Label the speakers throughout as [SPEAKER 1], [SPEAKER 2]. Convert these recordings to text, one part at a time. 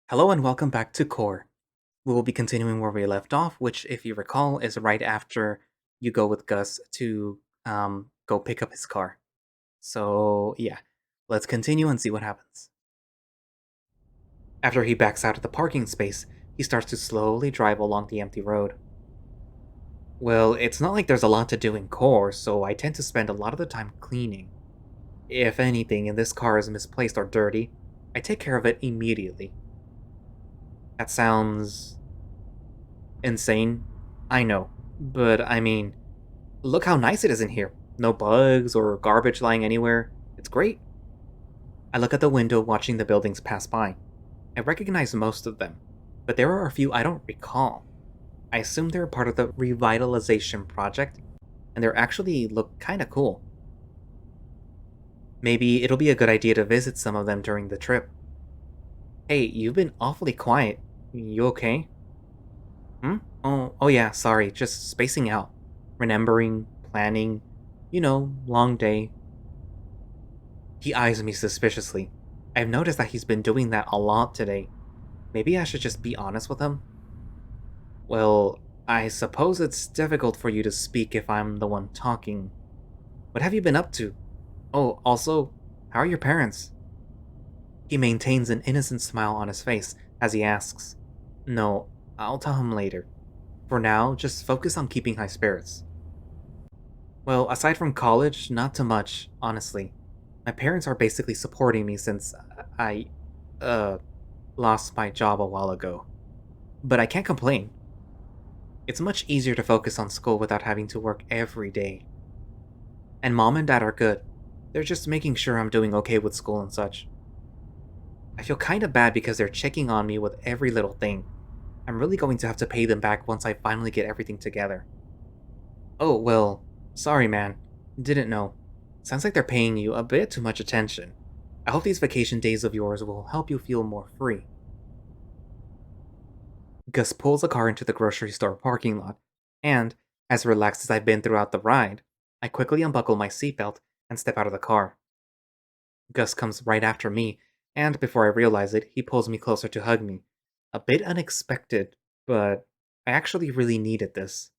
[SPEAKER 1] Hello and welcome back to Core. We will be continuing where we left off, which, if you recall, is right after you go with Gus to go pick up his car. So, yeah, let's continue and see what happens. After he backs out of the parking space, he starts to slowly drive along the empty road. Well, it's not like there's a lot to do in Core, so I tend to spend a lot of the time cleaning. If anything, and this car is misplaced or dirty, I take care of it immediately. That sounds insane, I know. But I mean, look how nice it is in here. No bugs or garbage lying anywhere. It's great. I look at the window watching the buildings pass by. I recognize most of them, but there are a few I don't recall. I assume they're part of the revitalization project, and they actually look kinda cool. Maybe it'll be a good idea to visit some of them during the trip. Hey, you've been awfully quiet. You okay? Oh yeah, sorry, just spacing out. Remembering, planning, long day. He eyes me suspiciously. I've noticed that he's been doing that a lot today. Maybe I should just be honest with him? Well, I suppose it's difficult for you to speak if I'm the one talking. What have you been up to? Oh, also, how are your parents? He maintains an innocent smile on his face as he asks. No, I'll tell him later. For now, just focus on keeping high spirits. Well, aside from college, not too much, honestly. My parents are basically supporting me since I, uh, lost my job a while ago. But I can't complain. It's much easier to focus on school without having to work every day. And mom and dad are good. They're just making sure I'm doing okay with school and such. I feel kinda bad because they're checking on me with every little thing. I'm really going to have to pay them back once I finally get everything together. Oh, well, sorry man. Didn't know. Sounds like they're paying you a bit too much attention. I hope these vacation days of yours will help you feel more free. Gus pulls the car into the grocery store parking lot, and, as relaxed as I've been throughout the ride, I quickly unbuckle my seatbelt and step out of the car. Gus comes right after me, and before I realize it, he pulls me closer to hug me. A bit unexpected, but I actually really needed this.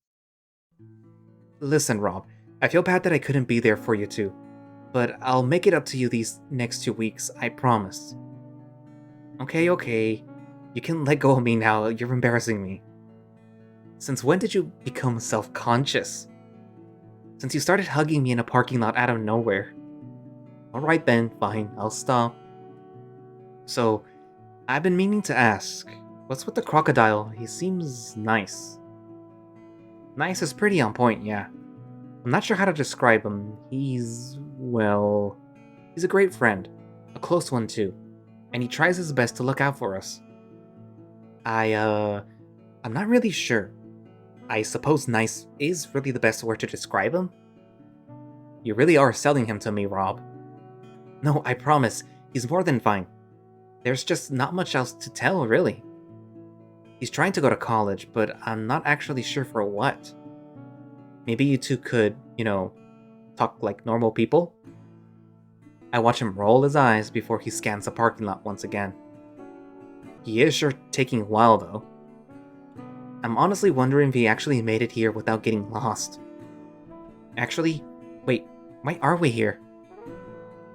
[SPEAKER 1] Listen, Rob, I feel bad that I couldn't be there for you too, but I'll make it up to you these next 2 weeks, I promise. Okay. You can let go of me now, you're embarrassing me. Since when did you become self conscious? Since you started hugging me in a parking lot out of nowhere. Alright then, fine, I'll stop. So, I've been meaning to ask, what's with the crocodile? He seems nice. Nice is pretty on point, yeah. I'm not sure how to describe him. Well, he's a great friend. A close one too. And he tries his best to look out for us. I'm not really sure. I suppose nice is really the best word to describe him? You really are selling him to me, Rob. No, I promise, he's more than fine. There's just not much else to tell, really. He's trying to go to college, but I'm not actually sure for what. Maybe you two could, talk like normal people? I watch him roll his eyes before he scans the parking lot once again. He is sure taking a while, though. I'm honestly wondering if he actually made it here without getting lost. Actually, wait, why are we here?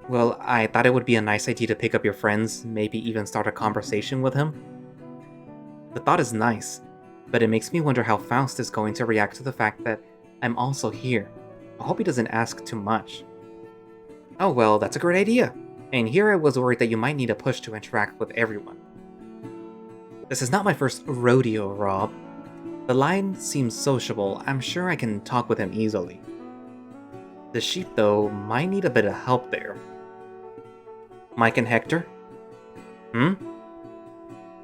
[SPEAKER 1] Well, I thought it would be a nice idea to pick up your friends, maybe even start a conversation with him. The thought is nice, but it makes me wonder how Faust is going to react to the fact that I'm also here. I hope he doesn't ask too much. Oh well, that's a great idea. And here I was worried that you might need a push to interact with everyone. This is not my first rodeo, Rob. The lion seems sociable. I'm sure I can talk with him easily. The sheep, though, might need a bit of help there. Mike and Hector?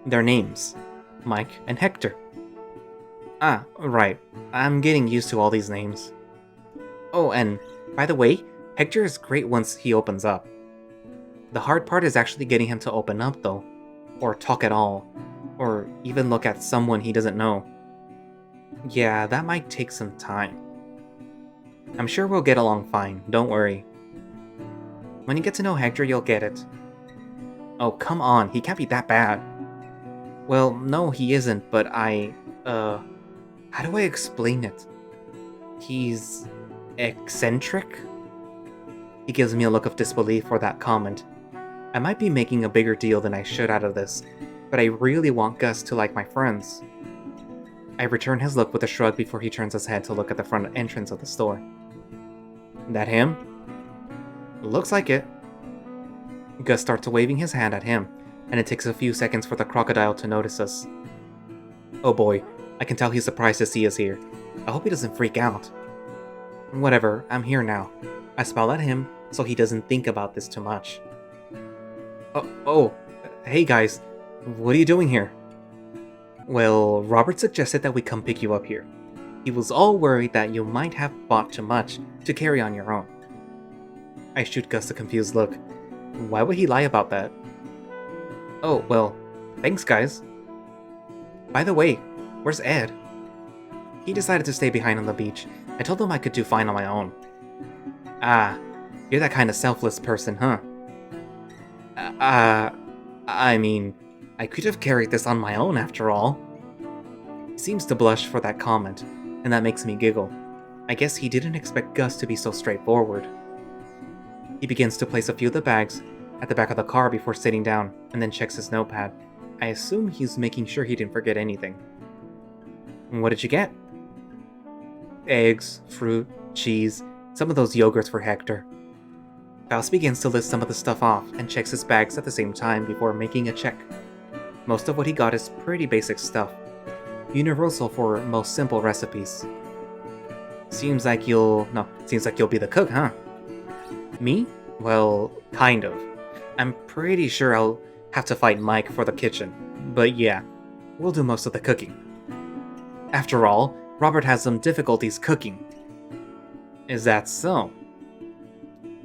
[SPEAKER 1] Their names. Mike and Hector. Ah, right. I'm getting used to all these names. Oh, and by the way, Hector is great once he opens up. The hard part is actually getting him to open up, though. Or talk at all. Or even look at someone he doesn't know. Yeah, that might take some time. I'm sure we'll get along fine, don't worry. When you get to know Hector, you'll get it. Oh, come on, he can't be that bad. Well, no, he isn't, but how do I explain it? He's eccentric? He gives me a look of disbelief for that comment. I might be making a bigger deal than I should out of this, but I really want Gus to like my friends. I return his look with a shrug before he turns his head to look at the front entrance of the store. That him? Looks like it. Gus starts waving his hand at him, and it takes a few seconds for the crocodile to notice us. Oh boy, I can tell he's surprised to see us here. I hope he doesn't freak out. Whatever, I'm here now. I smile at him so he doesn't think about this too much. Hey guys, what are you doing here? Well, Robert suggested that we come pick you up here. He was all worried that you might have bought too much to carry on your own. I shoot Gus a confused look. Why would he lie about that? Oh, well, thanks guys. By the way, where's Ed? He decided to stay behind on the beach. I told him I could do fine on my own. Ah, you're that kind of selfless person, huh? I mean, I could have carried this on my own after all. He seems to blush for that comment, and that makes me giggle. I guess he didn't expect Gus to be so straightforward. He begins to place a few of the bags at the back of the car before sitting down, and then checks his notepad. I assume he's making sure he didn't forget anything. What did you get? Eggs, fruit, cheese, some of those yogurts for Hector. Faust begins to list some of the stuff off and checks his bags at the same time before making a check. Most of what he got is pretty basic stuff, universal for most simple recipes. Seems like you'll be the cook, huh? Me? Well, kind of. I'm pretty sure I'll have to fight Mike for the kitchen, but yeah, we'll do most of the cooking. After all, Robert has some difficulties cooking. Is that so?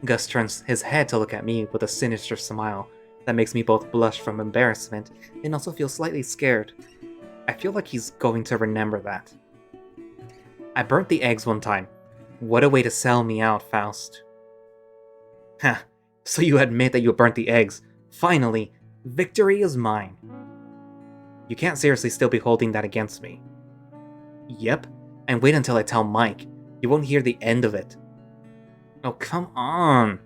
[SPEAKER 1] Gus turns his head to look at me with a sinister smile that makes me both blush from embarrassment and also feel slightly scared. I feel like he's going to remember that. I burnt the eggs one time. What a way to sell me out, Faust. Huh, so you admit that you burnt the eggs. Finally, victory is mine. You can't seriously still be holding that against me. Yep, and wait until I tell Mike. You won't hear the end of it. Oh, come on!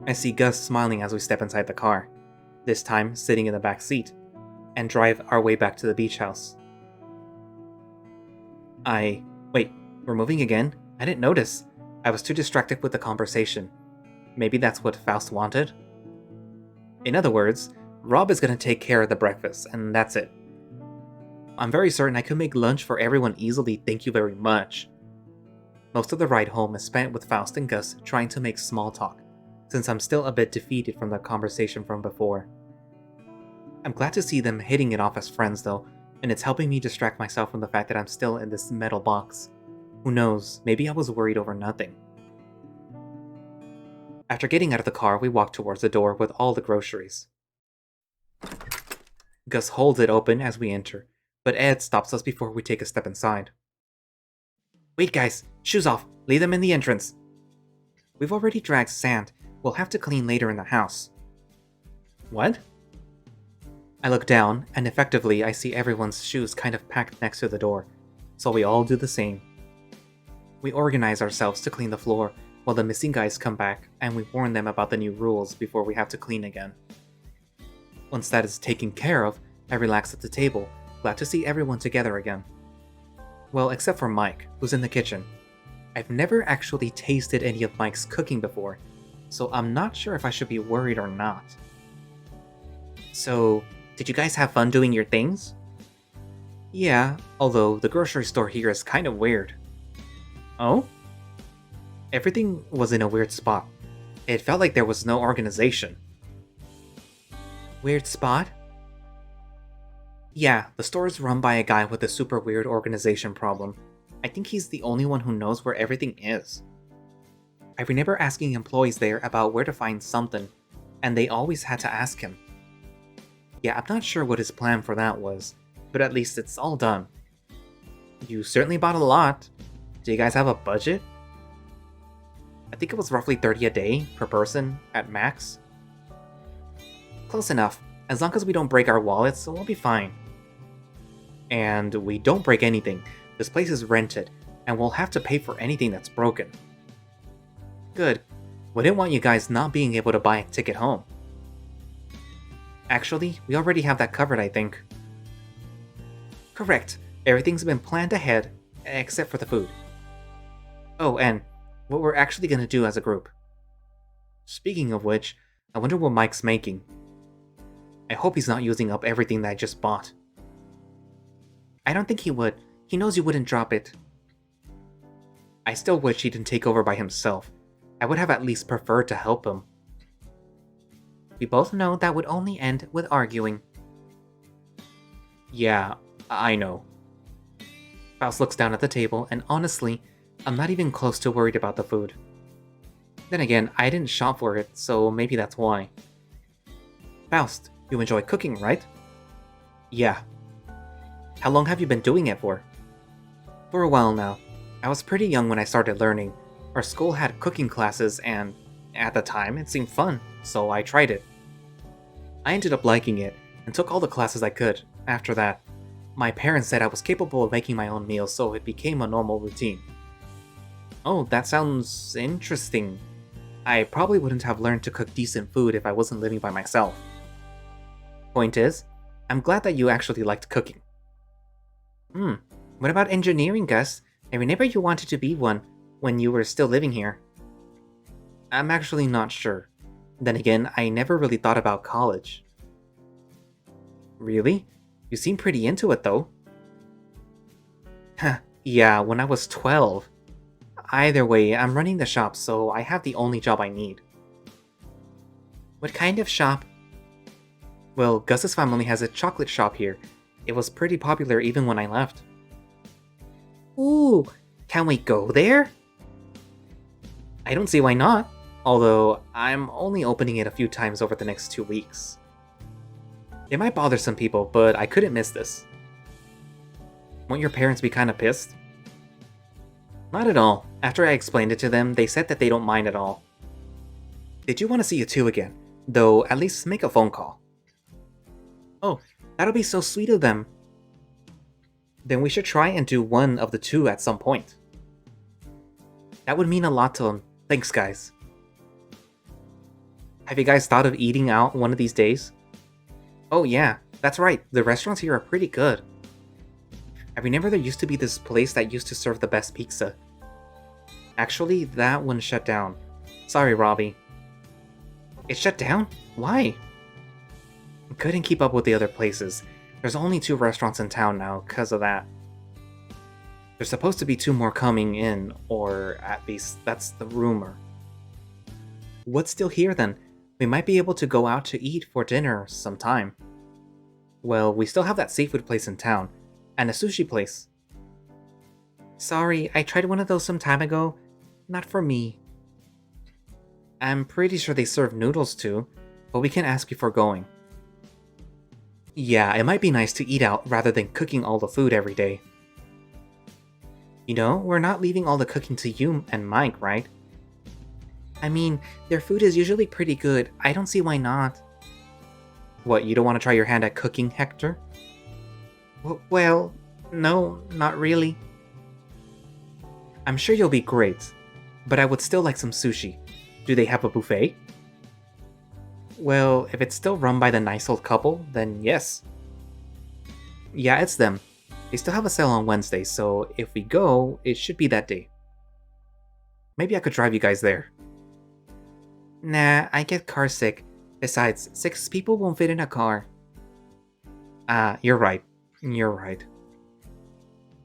[SPEAKER 1] I see Gus smiling as we step inside the car, this time sitting in the back seat, and drive our way back to the beach house. Wait, we're moving again? I didn't notice. I was too distracted with the conversation. Maybe that's what Faust wanted? In other words, Rob is gonna take care of the breakfast, and that's it. I'm very certain I could make lunch for everyone easily, thank you very much. Most of the ride home is spent with Faust and Gus trying to make small talk, since I'm still a bit defeated from the conversation from before. I'm glad to see them hitting it off as friends though, and it's helping me distract myself from the fact that I'm still in this metal box. Who knows, maybe I was worried over nothing. After getting out of the car, we walk towards the door with all the groceries. Gus holds it open as we enter, but Ed stops us before we take a step inside. Wait guys, shoes off, leave them in the entrance. We've already dragged sand, we'll have to clean later in the house. What? I look down, and effectively I see everyone's shoes kind of packed next to the door, so we all do the same. We organize ourselves to clean the floor, while the missing guys come back, and we warn them about the new rules before we have to clean again. Once that is taken care of, I relax at the table, glad to see everyone together again. Well, except for Mike, who's in the kitchen. I've never actually tasted any of Mike's cooking before, so I'm not sure if I should be worried or not. So, did you guys have fun doing your things? Yeah, although the grocery store here is kind of weird. Oh? Everything was in a weird spot. It felt like there was no organization. Weird spot? Yeah, the store is run by a guy with a super weird organization problem. I think he's the only one who knows where everything is. I remember asking employees there about where to find something, and they always had to ask him. Yeah, I'm not sure what his plan for that was, but at least it's all done. You certainly bought a lot. Do you guys have a budget? I think it was roughly $30 a day per person at max. Close enough. As long as we don't break our wallets, we'll be fine. And we don't break anything. This place is rented, and we'll have to pay for anything that's broken. Good. We didn't want you guys not being able to buy a ticket home. Actually, we already have that covered, I think. Correct. Everything's been planned ahead, except for the food. Oh, and what we're actually gonna do as a group. Speaking of which, I wonder what Mike's making. I hope he's not using up everything that I just bought. I don't think he would. He knows you wouldn't drop it. I still wish he didn't take over by himself. I would have at least preferred to help him. We both know that would only end with arguing. Yeah, I know. Faust looks down at the table, and honestly, I'm not even close to worried about the food. Then again, I didn't shop for it, so maybe that's why. Faust, you enjoy cooking, right? Yeah. How long have you been doing it for? For a while now. I was pretty young when I started learning. Our school had cooking classes and, at the time, it seemed fun, so I tried it. I ended up liking it, and took all the classes I could. After that, my parents said I was capable of making my own meals, so it became a normal routine. Oh, that sounds interesting. I probably wouldn't have learned to cook decent food if I wasn't living by myself. Point is, I'm glad that you actually liked cooking. What about engineering, Gus? I remember you wanted to be one when you were still living here. I'm actually not sure. Then again, I never really thought about college. Really? You seem pretty into it, though. Yeah, when I was 12. Either way, I'm running the shop, so I have the only job I need. What kind of shop? Well, Gus's family has a chocolate shop here. It was pretty popular even when I left. Ooh, can we go there? I don't see why not, although I'm only opening it a few times over the next 2 weeks. It might bother some people, but I couldn't miss this. Won't your parents be kinda pissed? Not at all. After I explained it to them, they said that they don't mind at all. They do want to see you two again, though at least make a phone call. Oh, that'll be so sweet of them. Then we should try and do one of the two at some point. That would mean a lot to them. Thanks, guys. Have you guys thought of eating out one of these days? Oh yeah, that's right. The restaurants here are pretty good. I remember there used to be this place that used to serve the best pizza. Actually, that one shut down. Sorry, Robbie. It shut down? Why? Couldn't keep up with the other places. There's only 2 restaurants in town now because of that. There's supposed to be 2 more coming in, or at least that's the rumor. What's still here then? We might be able to go out to eat for dinner sometime. Well, we still have that seafood place in town, and a sushi place. Sorry, I tried one of those some time ago. Not for me. I'm pretty sure they serve noodles too, but we can ask before going. Yeah, it might be nice to eat out rather than cooking all the food every day. You know, we're not leaving all the cooking to you and Mike, right? I mean, their food is usually pretty good. I don't see why not. What, you don't want to try your hand at cooking, Hector? Well, no, not really. I'm sure you'll be great, but I would still like some sushi. Do they have a buffet? Well, if it's still run by the nice old couple, then yes. Yeah, it's them. They still have a sale on Wednesday, so if we go, it should be that day. Maybe I could drive you guys there. Nah, I get car sick. Besides, 6 people won't fit in a car. Ah, you're right. You're right.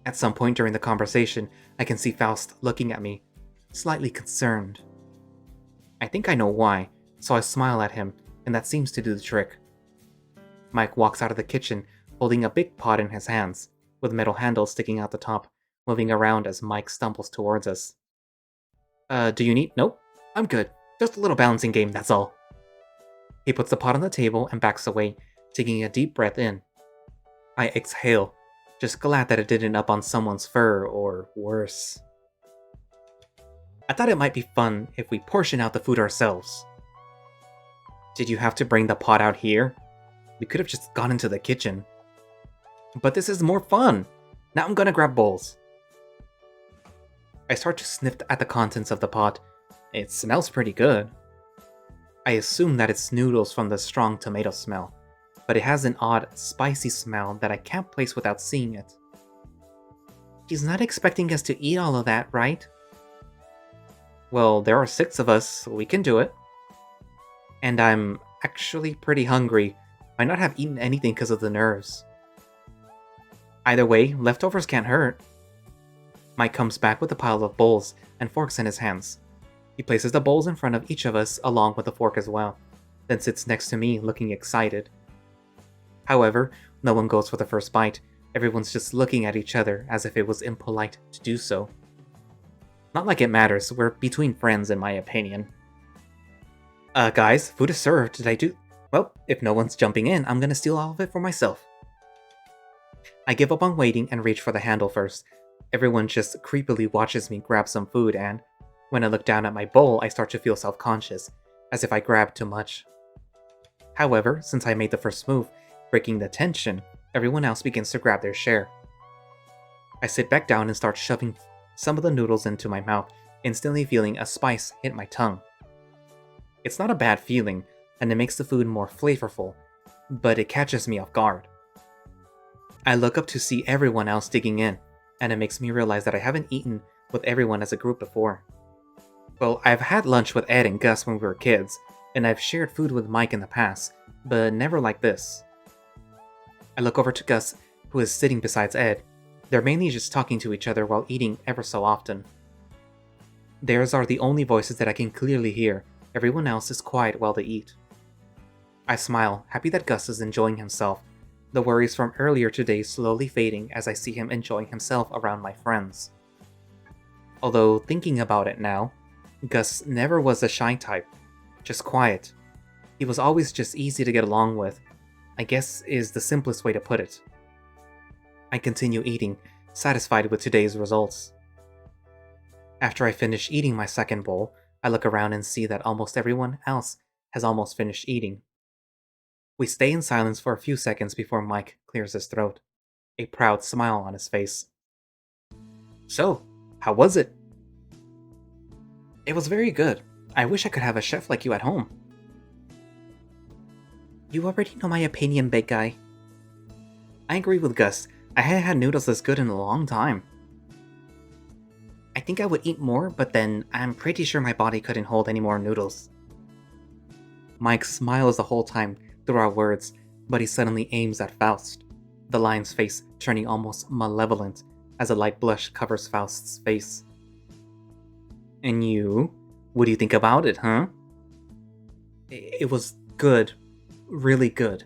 [SPEAKER 1] At some point during the conversation, I can see Faust looking at me, slightly concerned. I think I know why, so I smile at him, and that seems to do the trick. Mike walks out of the kitchen, holding a big pot in his hands, with metal handles sticking out the top, moving around as Mike stumbles towards us. Do you need— Nope, I'm good. Just a little balancing game, that's all. He puts the pot on the table and backs away, taking a deep breath in. I exhale, just glad that it didn't up on someone's fur, or worse. I thought it might be fun if we portion out the food ourselves. Did you have to bring the pot out here? We could have just gone into the kitchen. But this is more fun! Now I'm gonna grab bowls. I start to sniff at the contents of the pot. It smells pretty good. I assume that it's noodles from the strong tomato smell, but it has an odd, spicy smell that I can't place without seeing it. He's not expecting us to eat all of that, right? Well, there are 6 of us, so we can do it. And I'm actually pretty hungry. Might not have eaten anything because of the nerves. Either way, leftovers can't hurt. Mike comes back with a pile of bowls and forks in his hands. He places the bowls in front of each of us along with the fork as well, then sits next to me looking excited. However, no one goes for the first bite. Everyone's just looking at each other as if it was impolite to do so. Not like it matters, we're between friends in my opinion. Guys, food is served. Did I do... Well, if no one's jumping in, I'm gonna steal all of it for myself. I give up on waiting and reach for the handle first. Everyone just creepily watches me grab some food and, when I look down at my bowl, I start to feel self-conscious, as if I grabbed too much. However, since I made the first move, breaking the tension, everyone else begins to grab their share. I sit back down and start shoving some of the noodles into my mouth, instantly feeling a spice hit my tongue. It's not a bad feeling, and it makes the food more flavorful, but it catches me off guard. I look up to see everyone else digging in, and it makes me realize that I haven't eaten with everyone as a group before. Well, I've had lunch with Ed and Gus when we were kids, and I've shared food with Mike in the past, but never like this. I look over to Gus, who is sitting beside Ed. They're mainly just talking to each other while eating ever so often. Theirs are the only voices that I can clearly hear. Everyone else is quiet while they eat. I smile, happy that Gus is enjoying himself, the worries from earlier today slowly fading as I see him enjoying himself around my friends. Although, thinking about it now, Gus never was a shy type, just quiet. He was always just easy to get along with, I guess is the simplest way to put it. I continue eating, satisfied with today's results. After I finish eating my second bowl, I look around and see that almost everyone else has almost finished eating. We stay in silence for a few seconds before Mike clears his throat, a proud smile on his face. So, how was it? It was very good. I wish I could have a chef like you at home. You already know my opinion, big guy. I agree with Gus. I hadn't had noodles this good in a long time. I think I would eat more, but then I'm pretty sure my body couldn't hold any more noodles. Mike smiles the whole time through our words, but he suddenly aims at Faust, the lion's face turning almost malevolent as a light blush covers Faust's face. And you? What do you think about it, huh? It was good. Really good.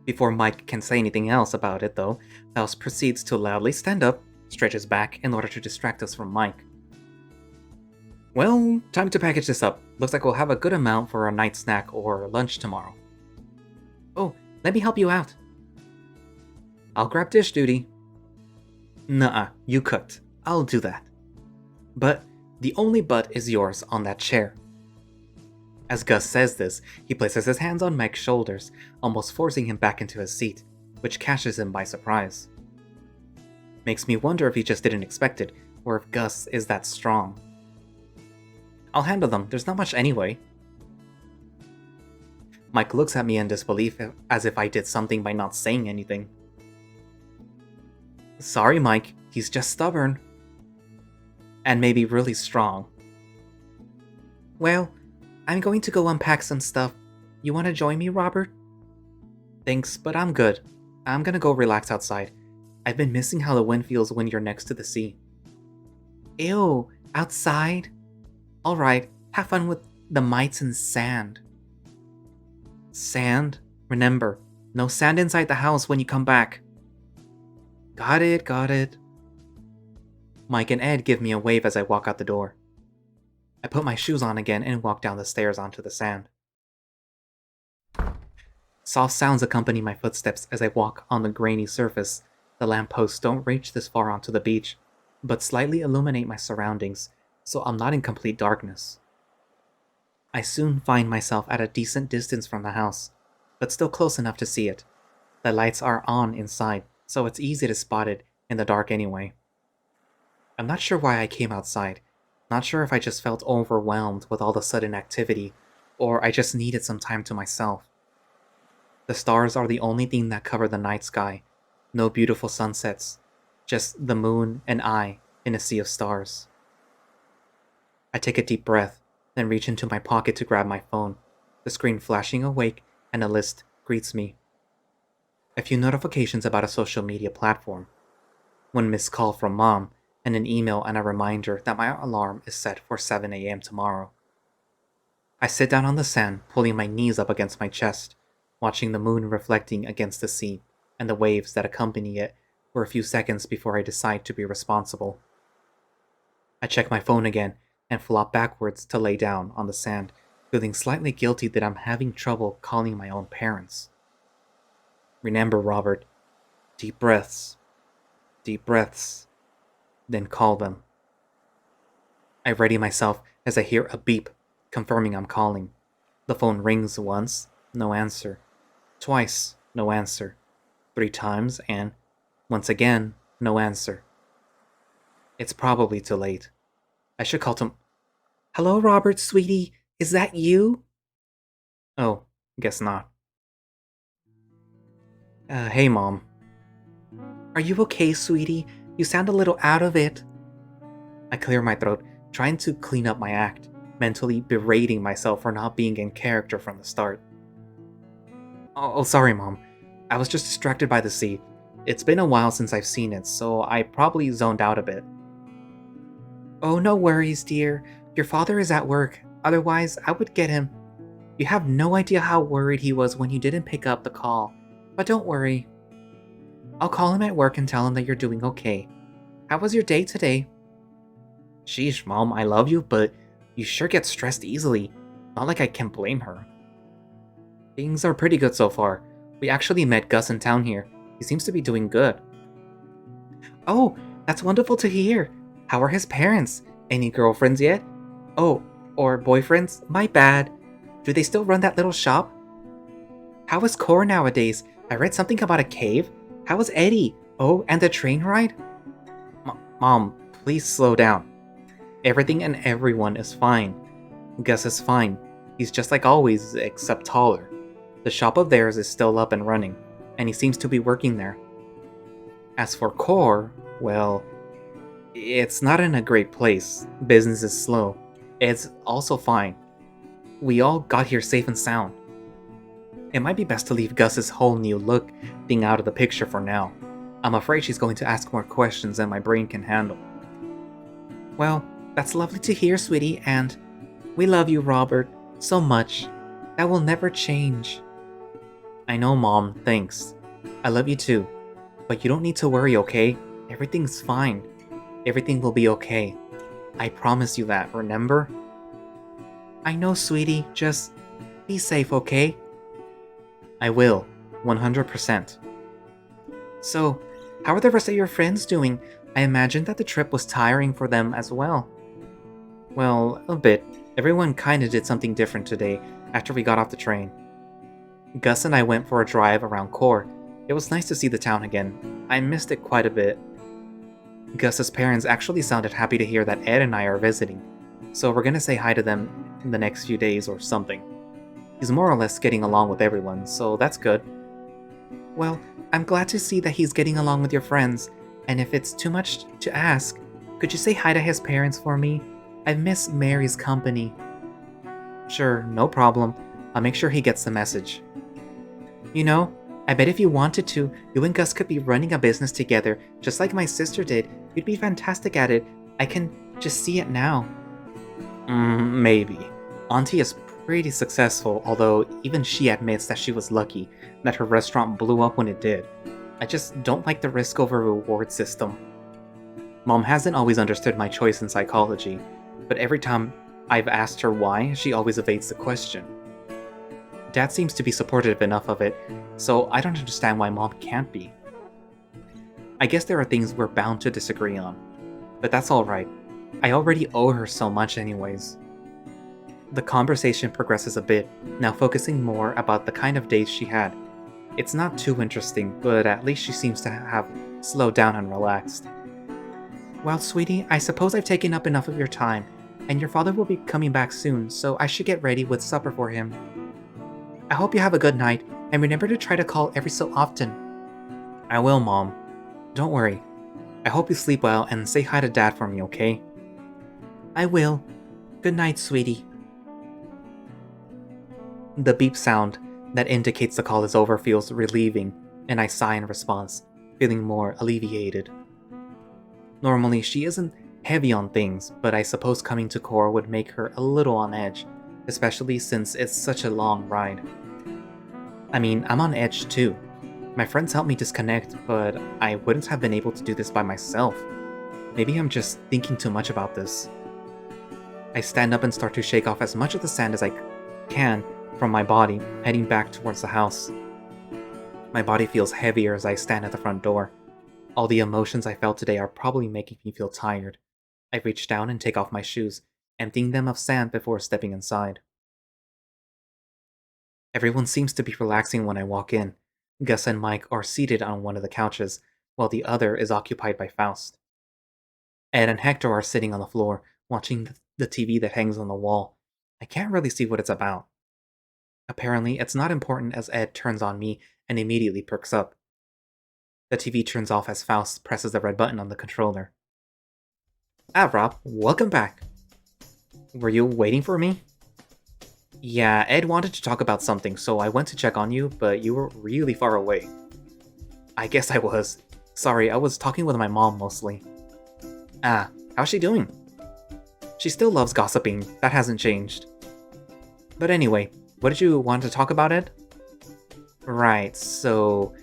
[SPEAKER 1] Before Mike can say anything else about it, though, Faust proceeds to loudly stand up, stretch his back in order to distract us from Mike. Well, time to package this up. Looks like we'll have a good amount for our night snack or lunch tomorrow. Oh, let me help you out. I'll grab dish duty. Nuh-uh, you cooked. I'll do that. But the only butt is yours on that chair. As Gus says this, he places his hands on Mike's shoulders, almost forcing him back into his seat, which catches him by surprise. Makes me wonder if he just didn't expect it, or if Gus is that strong. I'll handle them, there's not much anyway. Mike looks at me in disbelief, as if I did something by not saying anything. Sorry, Mike, he's just stubborn. And maybe really strong. Well, I'm going to go unpack some stuff. You want to join me, Robert? Thanks, but I'm good. I'm gonna go relax outside. I've been missing how the wind feels when you're next to the sea. Ew, outside? Alright, have fun with the mites and sand. Sand? Remember, no sand inside the house when you come back. Got it, got it. Mike and Ed give me a wave as I walk out the door. I put my shoes on again and walk down the stairs onto the sand. Soft sounds accompany my footsteps as I walk on the grainy surface. The lampposts don't reach this far onto the beach, but slightly illuminate my surroundings, so I'm not in complete darkness. I soon find myself at a decent distance from the house, but still close enough to see it. The lights are on inside, so it's easy to spot it in the dark anyway. I'm not sure why I came outside. Not sure if I just felt overwhelmed with all the sudden activity, or I just needed some time to myself. The stars are the only thing that cover the night sky. No beautiful sunsets, just the moon and I in a sea of stars. I take a deep breath, then reach into my pocket to grab my phone, the screen flashing awake and a list greets me. A few notifications about a social media platform. One missed call from mom, and an email and a reminder that my alarm is set for 7 a.m. tomorrow. I sit down on the sand, pulling my knees up against my chest, watching the moon reflecting against the sea and the waves that accompany it for a few seconds before I decide to be responsible. I check my phone again and flop backwards to lay down on the sand, feeling slightly guilty that I'm having trouble calling my own parents. Remember, Robert, deep breaths, then call them. I ready myself as I hear a beep, confirming I'm calling. The phone rings once, no answer. Twice, no answer. 3 times, and once again, no answer. It's probably too late. I should call to... Hello, Robert, sweetie. Is that you? Oh, guess not. Hey, Mom. Are you okay, sweetie? You sound a little out of it. I clear my throat, trying to clean up my act, mentally berating myself for not being in character from the start. Oh, sorry, Mom. I was just distracted by the sea. It's been a while since I've seen it, so I probably zoned out a bit. Oh, no worries, dear. Your father is at work. Otherwise, I would get him. You have no idea how worried he was when you didn't pick up the call. But don't worry. I'll call him at work and tell him that you're doing okay. How was your day today? Sheesh, Mom, I love you, but you sure get stressed easily. Not like I can blame her. Things are pretty good so far. We actually met Gus in town here. He seems to be doing good. Oh, that's wonderful to hear. How are his parents? Any girlfriends yet? Oh, or boyfriends? My bad. Do they still run that little shop? How is Cor nowadays? I read something about a cave. How is Eddie? Oh, and the train ride? Mom, please slow down. Everything and everyone is fine. Gus is fine. He's just like always, except taller. The shop of theirs is still up and running, and he seems to be working there. As for Cor, well, it's not in a great place. Business is slow. It's also fine. We all got here safe and sound. It might be best to leave Gus's whole new look thing out of the picture for now. I'm afraid she's going to ask more questions than my brain can handle. Well, that's lovely to hear, sweetie, and we love you, Robert, so much. That will never change. I know, Mom, thanks. I love you too. But you don't need to worry, okay? Everything's fine. Everything will be okay. I promise you that, remember? I know, sweetie, just be safe, okay? I will, 100%. So, how are the rest of your friends doing? I imagine that the trip was tiring for them as well. Well, a bit. Everyone kinda did something different today after we got off the train. Gus and I went for a drive around Cor. It was nice to see the town again. I missed it quite a bit. Gus's parents actually sounded happy to hear that Ed and I are visiting, so we're gonna say hi to them in the next few days or something. He's more or less getting along with everyone, so that's good. Well, I'm glad to see that he's getting along with your friends, and if it's too much to ask, could you say hi to his parents for me? I've missed Mary's company. Sure, no problem. I'll make sure he gets the message. You know, I bet if you wanted to, you and Gus could be running a business together, just like my sister did. You'd be fantastic at it. I can just see it now. Maybe. Auntie is pretty successful, although even she admits that she was lucky that her restaurant blew up when it did. I just don't like the risk over reward system. Mom hasn't always understood my choice in psychology, but every time I've asked her why, she always evades the question. Dad seems to be supportive enough of it, so I don't understand why Mom can't be. I guess there are things we're bound to disagree on, but that's alright. I already owe her so much anyways. The conversation progresses a bit, now focusing more about the kind of dates she had. It's not too interesting, but at least she seems to have slowed down and relaxed. Well, sweetie, I suppose I've taken up enough of your time, and your father will be coming back soon, so I should get ready with supper for him. I hope you have a good night, and remember to try to call every so often. I will, Mom. Don't worry. I hope you sleep well and say hi to Dad for me, okay? I will. Good night, sweetie. The beep sound that indicates the call is over feels relieving, and I sigh in response, feeling more alleviated. Normally, she isn't heavy on things, but I suppose coming to Core would make her a little on edge, especially since it's such a long ride. I mean, I'm on edge too. My friends helped me disconnect, but I wouldn't have been able to do this by myself. Maybe I'm just thinking too much about this. I stand up and start to shake off as much of the sand as I can from my body, heading back towards the house. My body feels heavier as I stand at the front door. All the emotions I felt today are probably making me feel tired. I reach down and take off my shoes, emptying them of sand before stepping inside. Everyone seems to be relaxing when I walk in. Gus and Mike are seated on one of the couches, while the other is occupied by Faust. Ed and Hector are sitting on the floor, watching the TV that hangs on the wall. I can't really see what it's about. Apparently, it's not important as Ed turns on me and immediately perks up. The TV turns off as Faust presses the red button on the controller. Ah, Rob, welcome back. Were you waiting for me? Yeah, Ed wanted to talk about something, so I went to check on you, but you were really far away. I guess I was. Sorry, I was talking with my mom mostly. Ah, how's she doing? She still loves gossiping, that hasn't changed. But anyway, what did you want to talk about, Ed? Right, so...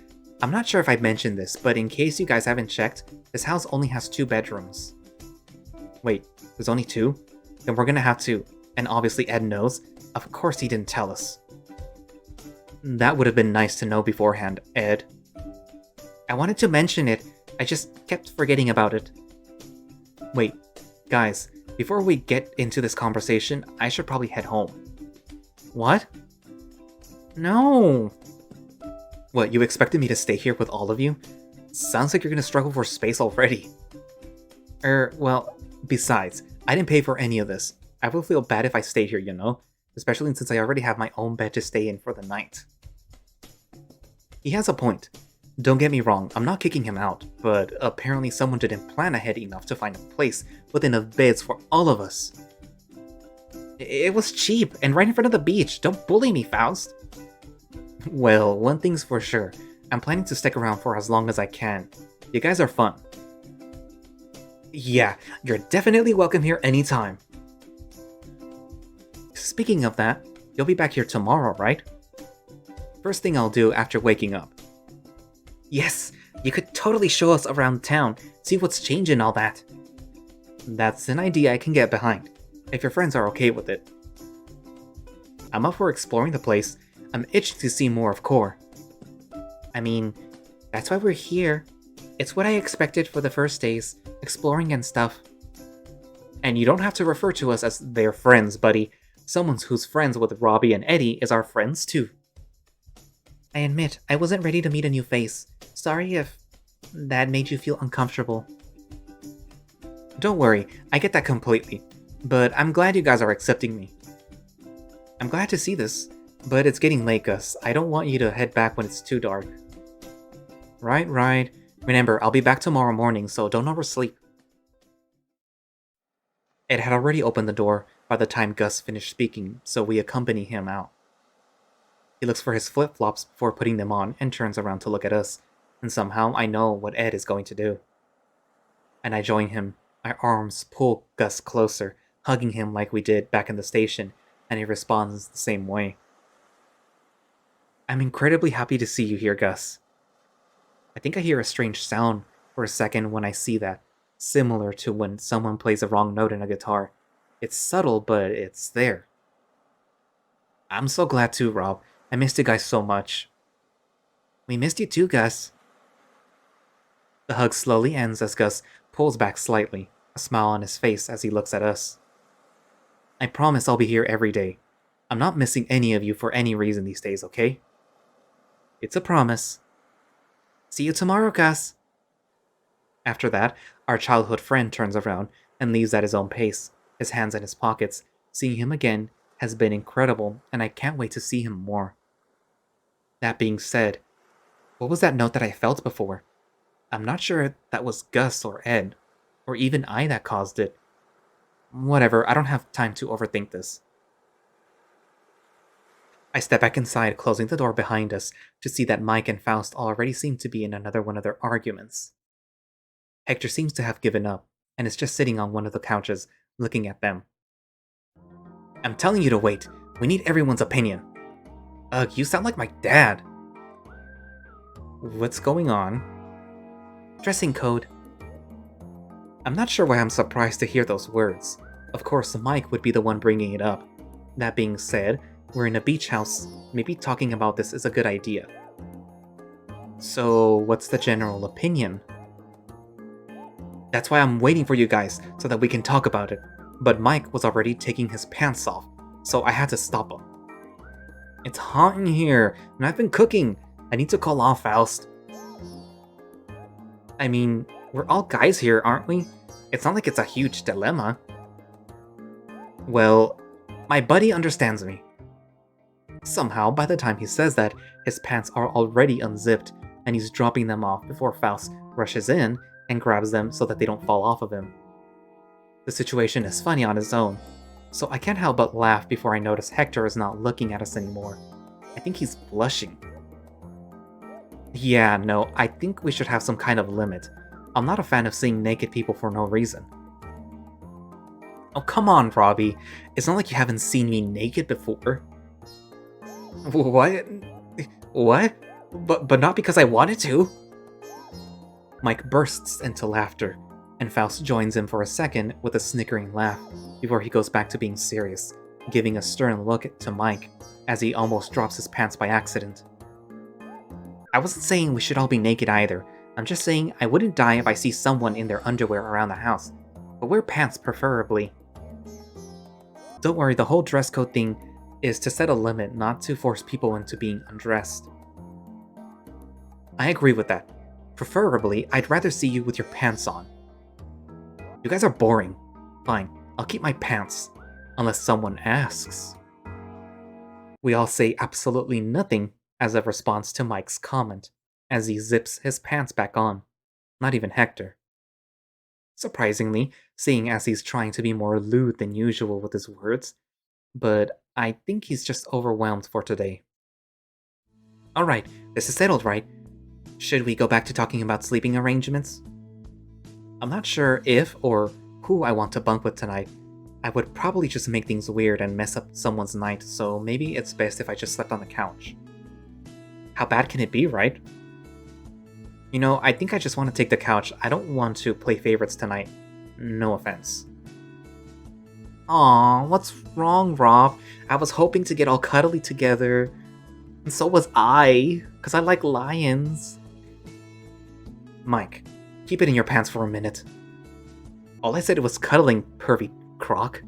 [SPEAKER 1] I'm not sure if I mentioned this, but in case you guys haven't checked, this house only has 2 bedrooms. Wait, there's only 2? Then we're gonna have to... And obviously Ed knows. Of course he didn't tell us. That would have been nice to know beforehand, Ed. I wanted to mention it, I just kept forgetting about it. Wait, guys, before we get into this conversation, I should probably head home. What? No! What, you expected me to stay here with all of you? Sounds like you're gonna struggle for space already. Well, besides, I didn't pay for any of this. I will feel bad if I stay here, you know? Especially since I already have my own bed to stay in for the night. He has a point. Don't get me wrong, I'm not kicking him out, but apparently someone didn't plan ahead enough to find a place with enough beds for all of us. It was cheap, and right in front of the beach. Don't bully me, Faust. Well, one thing's for sure. I'm planning to stick around for as long as I can. You guys are fun. Yeah, you're definitely welcome here anytime. Speaking of that, you'll be back here tomorrow, right? First thing I'll do after waking up. Yes, you could totally show us around town, see what's changed and all that. That's an idea I can get behind, if your friends are okay with it. I'm up for exploring the place. I'm itching to see more of Core. I mean, that's why we're here. It's what I expected for the first days, exploring and stuff. And you don't have to refer to us as their friends, buddy. Someone who's friends with Robbie and Eddie is our friends too. I admit, I wasn't ready to meet a new face. Sorry if that made you feel uncomfortable. Don't worry, I get that completely. But I'm glad you guys are accepting me. I'm glad to see this. But it's getting late, Gus. I don't want you to head back when it's too dark. Right. Remember, I'll be back tomorrow morning, so don't oversleep. Ed had already opened the door by the time Gus finished speaking, so we accompany him out. He looks for his flip-flops before putting them on and turns around to look at us, and somehow I know what Ed is going to do. And I join him. My arms pull Gus closer, hugging him like we did back in the station, and he responds the same way. I'm incredibly happy to see you here, Gus. I think I hear a strange sound for a second when I see that, similar to when someone plays a wrong note in a guitar. It's subtle, but it's there. I'm so glad too, Rob. I missed you guys so much. We missed you too, Gus. The hug slowly ends as Gus pulls back slightly, a smile on his face as he looks at us. I promise I'll be here every day. I'm not missing any of you for any reason these days, okay? It's a promise. See you tomorrow, Gus. After that, our childhood friend turns around and leaves at his own pace, his hands in his pockets. Seeing him again has been incredible, and I can't wait to see him more. That being said, what was that note that I felt before? I'm not sure if that was Gus or Ed, or even I that caused it. Whatever, I don't have time to overthink this. I step back inside, closing the door behind us, to see that Mike and Faust already seem to be in another one of their arguments. Hector seems to have given up, and is just sitting on one of the couches, looking at them. I'm telling you to wait. We need everyone's opinion. Ugh, you sound like my dad. What's going on? Dressing code. I'm not sure why I'm surprised to hear those words. Of course, Mike would be the one bringing it up. That being said, we're in a beach house. Maybe talking about this is a good idea. So, what's the general opinion? That's why I'm waiting for you guys, so that we can talk about it. But Mike was already taking his pants off, so I had to stop him. It's hot in here, and I've been cooking. I need to call off Faust. I mean, we're all guys here, aren't we? It's not like it's a huge dilemma. Well, my buddy understands me. Somehow, by the time he says that, his pants are already unzipped, and he's dropping them off before Faust rushes in and grabs them so that they don't fall off of him. The situation is funny on its own, so I can't help but laugh before I notice Hector is not looking at us anymore. I think he's blushing. Yeah, no, I think we should have some kind of limit. I'm not a fan of seeing naked people for no reason. Oh, come on, Robbie. It's not like you haven't seen me naked before. What? What? But not because I wanted to. Mike bursts into laughter, and Faust joins him for a second with a snickering laugh before he goes back to being serious, giving a stern look to Mike as he almost drops his pants by accident. I wasn't saying we should all be naked either. I'm just saying I wouldn't die if I see someone in their underwear around the house, but wear pants preferably. Don't worry, the whole dress code thing is to set a limit, not to force people into being undressed. I agree with that. Preferably, I'd rather see you with your pants on. You guys are boring. Fine, I'll keep my pants. Unless someone asks. We all say absolutely nothing as a response to Mike's comment, as he zips his pants back on. Not even Hector. Surprisingly, seeing as he's trying to be more lewd than usual with his words, but I think he's just overwhelmed for today. Alright, this is settled, right? Should we go back to talking about sleeping arrangements? I'm not sure if or who I want to bunk with tonight. I would probably just make things weird and mess up someone's night, so maybe it's best if I just slept on the couch. How bad can it be, right? You know, I think I just want to take the couch. I don't want to play favorites tonight. No offense. Aw, what's wrong, Rob? I was hoping to get all cuddly together. And so was I, because I like lions. Mike, keep it in your pants for a minute. All I said was cuddling, pervy croc.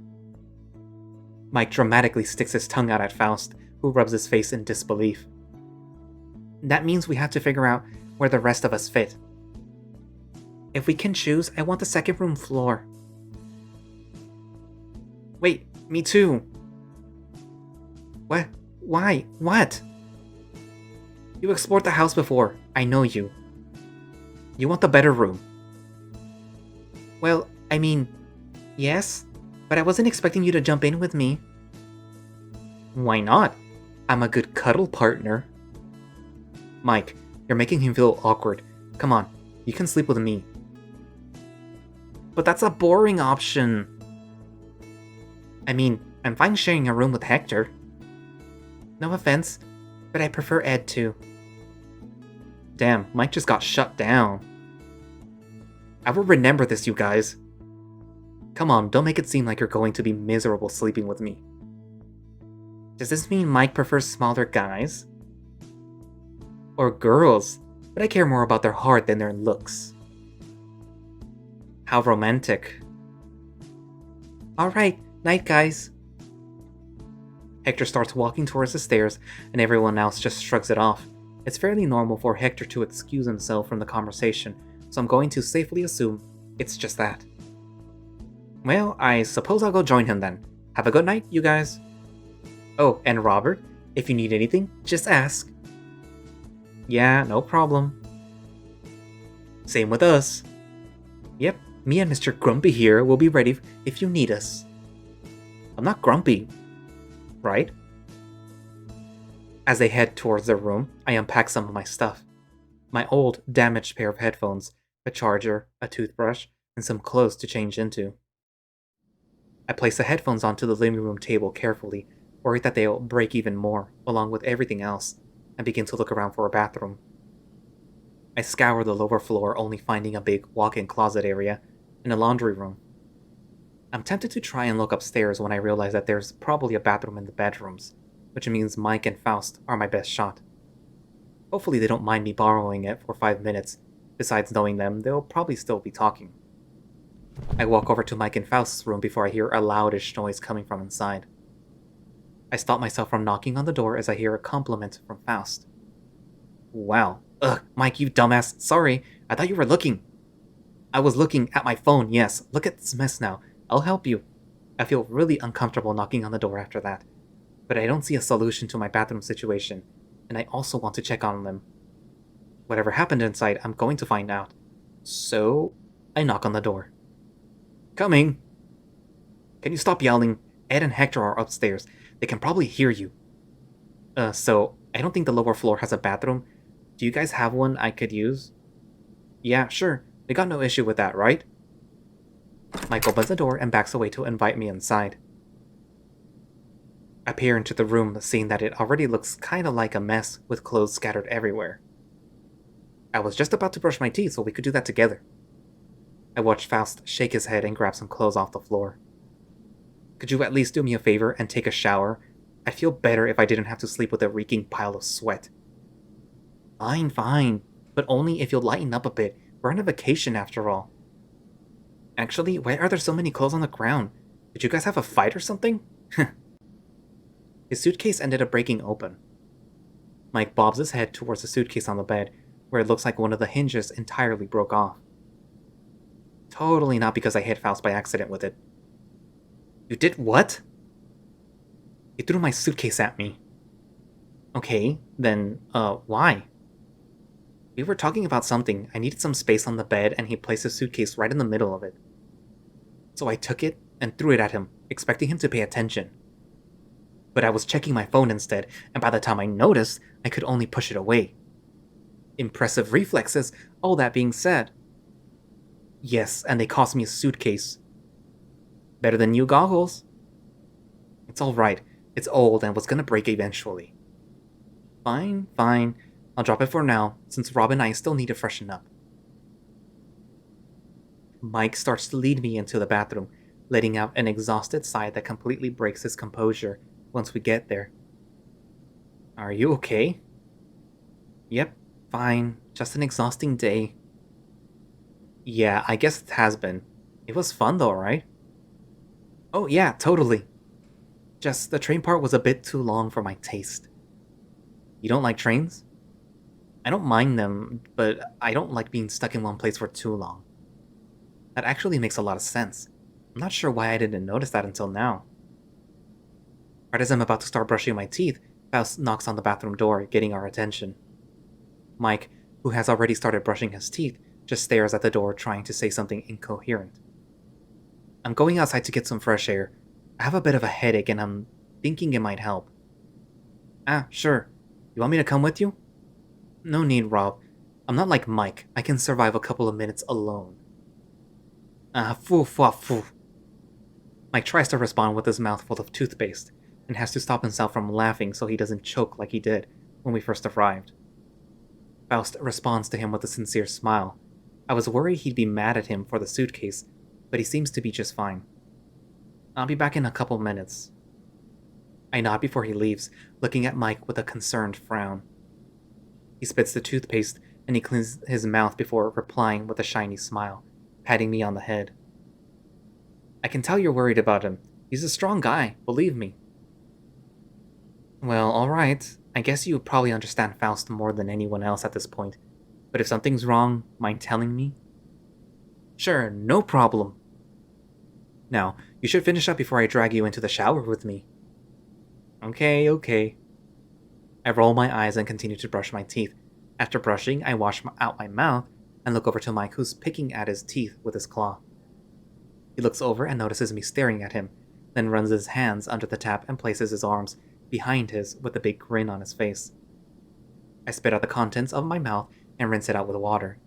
[SPEAKER 1] Mike dramatically sticks his tongue out at Faust, who rubs his face in disbelief. That means we have to figure out where the rest of us fit. If we can choose, I want the second room floor. Wait, me too. What? Why? What? You explored the house before. I know you. You want the better room. Well, I mean, yes, but I wasn't expecting you to jump in with me. Why not? I'm a good cuddle partner. Mike, you're making him feel awkward. Come on, you can sleep with me. But that's a boring option. I mean, I'm fine sharing a room with Hector. No offense, but I prefer Ed too. Damn, Mike just got shut down. I will remember this, you guys. Come on, don't make it seem like you're going to be miserable sleeping with me. Does this mean Mike prefers smaller guys? Or girls, but I care more about their heart than their looks. How romantic. Alright, night guys. Hector starts walking towards the stairs, and everyone else just shrugs it off. It's fairly normal for Hector to excuse himself from the conversation, so I'm going to safely assume it's just that. Well, I suppose I'll go join him then. Have a good night, you guys. Oh, and Robert, if you need anything, just ask. Yeah, no problem. Same with us. Yep, me and Mr. Grumpy here will be ready if you need us. I'm not grumpy, right? As they head towards their room, I unpack some of my stuff. My old, damaged pair of headphones, a charger, a toothbrush, and some clothes to change into. I place the headphones onto the living room table carefully, worried that they'll break even more, along with everything else, and begin to look around for a bathroom. I scour the lower floor, only finding a big walk-in closet area and a laundry room. I'm tempted to try and look upstairs when I realize that there's probably a bathroom in the bedrooms, which means Mike and Faust are my best shot. Hopefully they don't mind me borrowing it for 5 minutes. Besides knowing them, they'll probably still be talking. I walk over to Mike and Faust's room before I hear a loudish noise coming from inside. I stop myself from knocking on the door as I hear a compliment from Faust. Wow. Ugh, Mike, you dumbass. Sorry, I thought you were looking. I was looking at my phone, yes. Look at this mess now. I'll help you. I feel really uncomfortable knocking on the door after that. But I don't see a solution to my bathroom situation, and I also want to check on them. Whatever happened inside, I'm going to find out. So, I knock on the door. Coming! Can you stop yelling? Ed and Hector are upstairs. They can probably hear you. So, I don't think the lower floor has a bathroom. Do you guys have one I could use? Yeah, sure. We got no issue with that, right? Mike opens the door and backs away to invite me inside. I peer into the room, seeing that it already looks kinda like a mess with clothes scattered everywhere. I was just about to brush my teeth so we could do that together. I watch Faust shake his head and grab some clothes off the floor. Could you at least do me a favor and take a shower? I'd feel better if I didn't have to sleep with a reeking pile of sweat. Fine, fine, but only if you'll lighten up a bit. We're on a vacation after all. Actually, why are there so many clothes on the ground? Did you guys have a fight or something? His suitcase ended up breaking open. Mike bobs his head towards the suitcase on the bed, where it looks like one of the hinges entirely broke off. Totally not because I hit Faust by accident with it. You did what? He threw my suitcase at me. Okay, then, why? We were talking about something. I needed some space on the bed, and he placed his suitcase right in the middle of it. So I took it and threw it at him, expecting him to pay attention. But I was checking my phone instead, and by the time I noticed, I could only push it away. Impressive reflexes, all that being said. Yes, and they cost me a suitcase. Better than new goggles. It's alright. It's old and was gonna break eventually. Fine, fine. I'll drop it for now, since Rob and I still need to freshen up. Mike starts to lead me into the bathroom, letting out an exhausted sigh that completely breaks his composure once we get there. Are you okay? Yep, fine. Just an exhausting day. Yeah, I guess it has been. It was fun though, right? Oh yeah, totally. Just the train part was a bit too long for my taste. You don't like trains? I don't mind them, but I don't like being stuck in one place for too long. That actually makes a lot of sense. I'm not sure why I didn't notice that until now. Right as I'm about to start brushing my teeth, Faust knocks on the bathroom door, getting our attention. Mike, who has already started brushing his teeth, just stares at the door trying to say something incoherent. I'm going outside to get some fresh air. I have a bit of a headache and I'm thinking it might help. Ah, sure. You want me to come with you? No need, Rob. I'm not like Mike. I can survive a couple of minutes alone. Foo. Mike tries to respond with his mouth full of toothpaste, and has to stop himself from laughing so he doesn't choke like he did when we first arrived. Faust responds to him with a sincere smile. I was worried he'd be mad at him for the suitcase, but he seems to be just fine. I'll be back in a couple minutes. I nod before he leaves, looking at Mike with a concerned frown. He spits the toothpaste, and he cleans his mouth before replying with a shiny smile, patting me on the head. I can tell you're worried about him. He's a strong guy, believe me. Well, alright. I guess you probably understand Faust more than anyone else at this point. But if something's wrong, mind telling me? Sure, no problem. Now, you should finish up before I drag you into the shower with me. Okay, okay. I roll my eyes and continue to brush my teeth. After brushing, I wash out my mouth and look over to Mike, who's picking at his teeth with his claw. He looks over and notices me staring at him, then runs his hands under the tap and places his arms behind his with a big grin on his face. I spit out the contents of my mouth and rinse it out with water.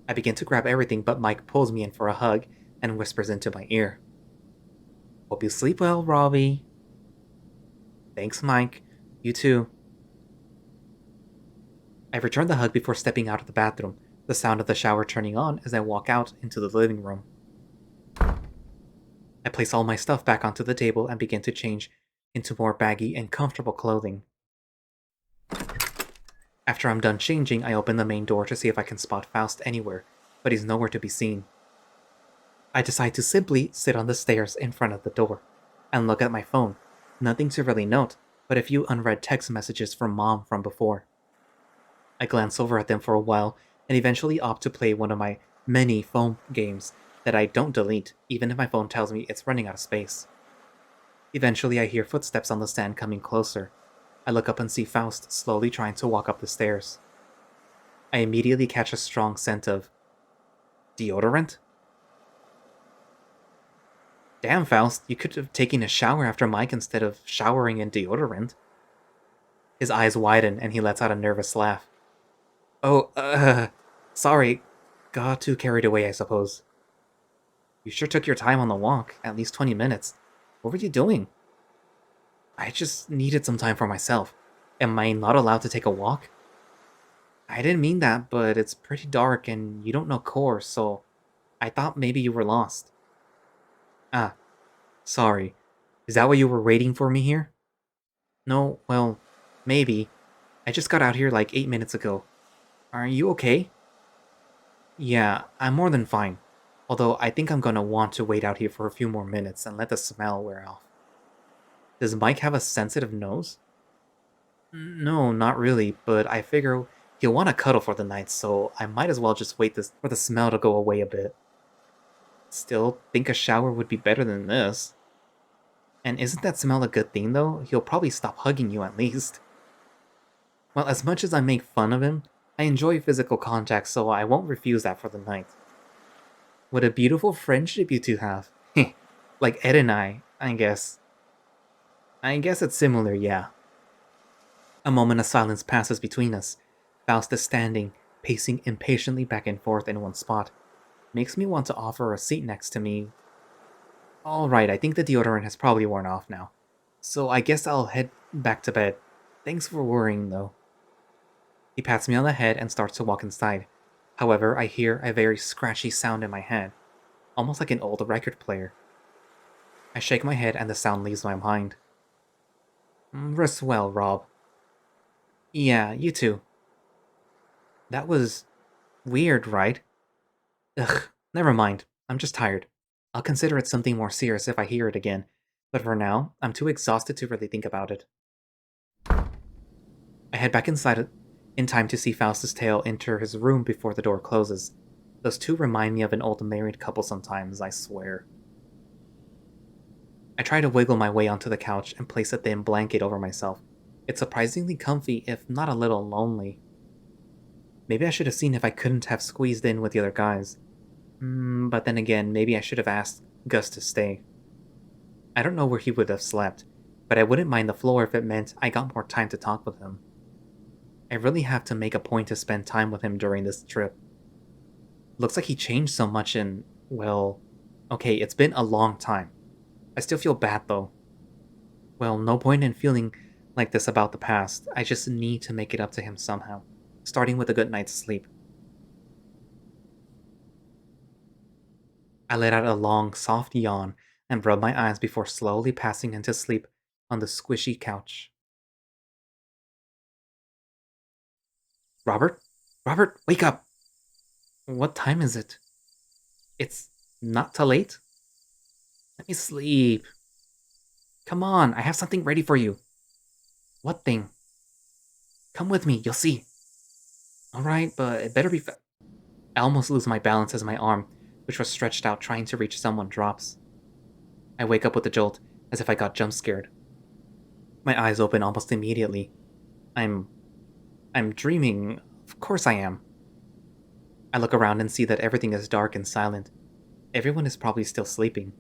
[SPEAKER 1] I begin to grab everything, but Mike pulls me in for a hug and whispers into my ear. Hope you sleep well, Robbie. Thanks, Mike. You too. I return the hug before stepping out of the bathroom, the sound of the shower turning on as I walk out into the living room. I place all my stuff back onto the table and begin to change into more baggy and comfortable clothing. After I'm done changing, I open the main door to see if I can spot Faust anywhere, but he's nowhere to be seen. I decide to simply sit on the stairs in front of the door and look at my phone. Nothing to really note, but a few unread text messages from Mom from before. I glance over at them for a while and eventually opt to play one of my many phone games that I don't delete, even if my phone tells me it's running out of space. Eventually, I hear footsteps on the sand coming closer. I look up and see Faust slowly trying to walk up the stairs. I immediately catch a strong scent of deodorant. Damn, Faust, you could have taken a shower after Mike instead of showering in deodorant. His eyes widen and he lets out a nervous laugh. Oh, sorry. Got too carried away, I suppose. You sure took your time on the walk, at least 20 minutes. What were you doing? I just needed some time for myself. Am I not allowed to take a walk? I didn't mean that, but it's pretty dark and you don't know Core, so I thought maybe you were lost. Ah, sorry. Is that why you were waiting for me here? No, well, maybe. I just got out here like 8 minutes ago. Are you okay? Yeah, I'm more than fine. Although I think I'm gonna want to wait out here for a few more minutes and let the smell wear off. Does Mike have a sensitive nose? No, not really, but I figure he'll want to cuddle for the night, so I might as well just wait for the smell to go away a bit. Still, think a shower would be better than this. And isn't that smell a good thing, though? He'll probably stop hugging you at least. Well, as much as I make fun of him, I enjoy physical contact, so I won't refuse that for the night. What a beautiful friendship you two have. Like Ed and I guess. I guess it's similar, yeah. A moment of silence passes between us. Faust is standing, pacing impatiently back and forth in one spot. Makes me want to offer a seat next to me. Alright, I think the deodorant has probably worn off now. So I guess I'll head back to bed. Thanks for worrying, though. He pats me on the head and starts to walk inside. However, I hear a very scratchy sound in my head, almost like an old record player. I shake my head and the sound leaves my mind. Rest well, Rob. Yeah, you too. That was weird, right? Ugh, never mind. I'm just tired. I'll consider it something more serious if I hear it again, but for now, I'm too exhausted to really think about it. I head back inside in time to see Faust's tail enter his room before the door closes. Those two remind me of an old married couple sometimes, I swear. I try to wiggle my way onto the couch and place a thin blanket over myself. It's surprisingly comfy, if not a little lonely. Maybe I should have seen if I couldn't have squeezed in with the other guys. But then again, maybe I should have asked Gus to stay. I don't know where he would have slept, but I wouldn't mind the floor if it meant I got more time to talk with him. I really have to make a point to spend time with him during this trip. Looks like he changed so much in, well, okay, it's been a long time. I still feel bad though. Well, no point in feeling like this about the past. I just need to make it up to him somehow, starting with a good night's sleep. I let out a long, soft yawn and rubbed my eyes before slowly passing into sleep on the squishy couch. Robert? Robert, wake up! What time is it? It's not too late? Let me sleep. Come on, I have something ready for you. What thing? Come with me, you'll see. Alright, but it better be I almost lose my balance as my arm, which was stretched out trying to reach someone, drops. I wake up with a jolt, as if I got jump scared. My eyes open almost immediately. I'm I'm dreaming. Of course I am. I look around and see that everything is dark and silent. Everyone is probably still sleeping.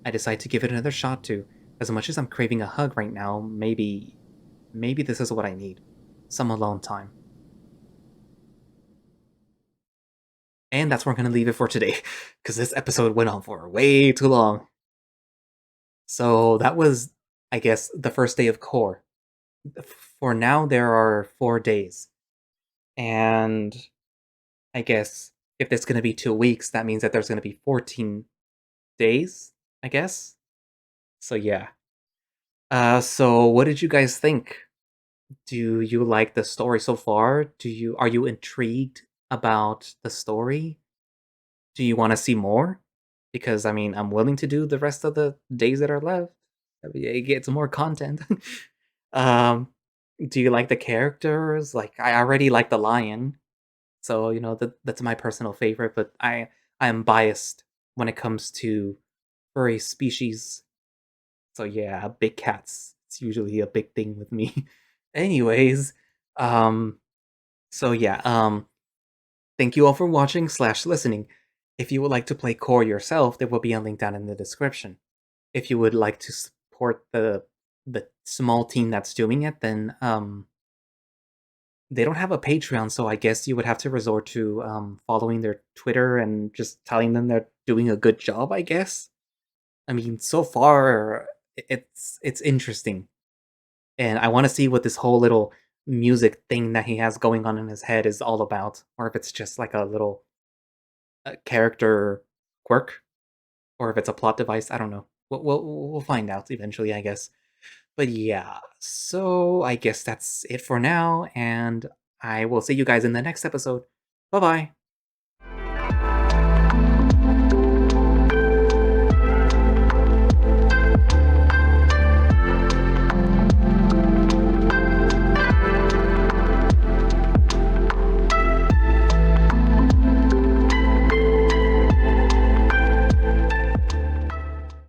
[SPEAKER 1] I decide to give it another shot too. As much as I'm craving a hug right now, maybe this is what I need. Some alone time. And that's where I'm going to leave it for today, because this episode went on for way too long. So that was, I guess, the first day of core. For now, there are 4 days. And I guess if it's going to be 2 weeks, that means that there's going to be 14 days, I guess. So yeah. So what did you guys think? Do you like the story so far? Are you intrigued about the story? Do you want to see more? Because I mean, I'm willing to do the rest of the days that are left. I mean, it gets more content. um, do you like the characters? Like, I already like the lion, so you know that's my personal favorite. But I am biased when it comes to furry species. So yeah, big cats. It's usually a big thing with me. Anyways, um, so yeah, thank you all for watching slash listening. If you would like to play core yourself, there will be a link down in the description. If you would like to support the small team that's doing it, then they don't have a Patreon, so I guess you would have to resort to following their Twitter and just telling them they're doing a good job, I guess. I mean, so far it's interesting. And I want to see what this whole little music thing that he has going on in his head is all about, or if it's just like a little character quirk, or if it's a plot device. I don't know. We'll find out eventually, I guess. But yeah, so I guess that's it for now, and I will see you guys in the next episode. Bye bye.